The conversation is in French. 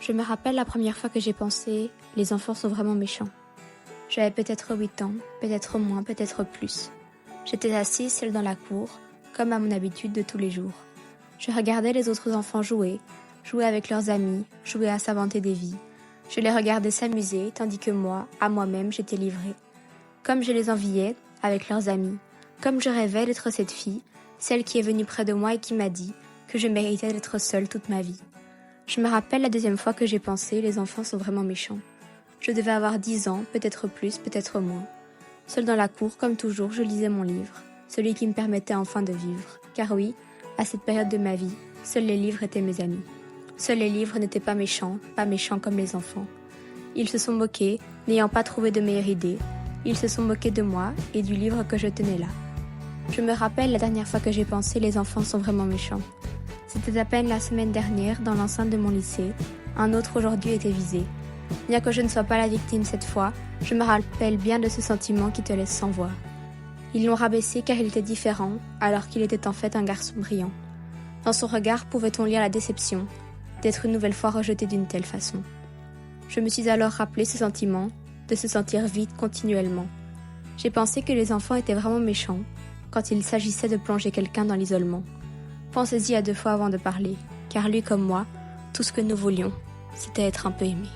Je me rappelle la première fois que j'ai pensé « les enfants sont vraiment méchants ». J'avais peut-être 8 ans, peut-être moins, peut-être plus. J'étais assise seule dans la cour, comme à mon habitude de tous les jours. Je regardais les autres enfants jouer avec leurs amis, jouer à s'inventer des vies. Je les regardais s'amuser, tandis que moi, à moi-même, j'étais livrée. Comme je les enviais, avec leurs amis, comme je rêvais d'être cette fille, celle qui est venue près de moi et qui m'a dit que je méritais d'être seule toute ma vie. Je me rappelle la deuxième fois que j'ai pensé « les enfants sont vraiment méchants ». Je devais avoir 10 ans, peut-être plus, peut-être moins. Seule dans la cour, comme toujours, je lisais mon livre, celui qui me permettait enfin de vivre. Car oui, à cette période de ma vie, seuls les livres étaient mes amis. Seuls les livres n'étaient pas méchants comme les enfants. Ils se sont moqués, n'ayant pas trouvé de meilleure idée. Ils se sont moqués de moi et du livre que je tenais là. Je me rappelle la dernière fois que j'ai pensé « les enfants sont vraiment méchants ». C'était à peine la semaine dernière, dans l'enceinte de mon lycée. Un autre aujourd'hui était visé. Bien que je ne sois pas la victime cette fois, je me rappelle bien de ce sentiment qui te laisse sans voix. Ils l'ont rabaissé car il était différent, alors qu'il était en fait un garçon brillant. Dans son regard pouvait-on lire la déception, d'être une nouvelle fois rejeté d'une telle façon. Je me suis alors rappelé ce sentiment, de se sentir vide continuellement. J'ai pensé que les enfants étaient vraiment méchants, quand il s'agissait de plonger quelqu'un dans l'isolement. Pensez-y à 2 fois avant de parler, car lui comme moi, tout ce que nous voulions, c'était être un peu aimé.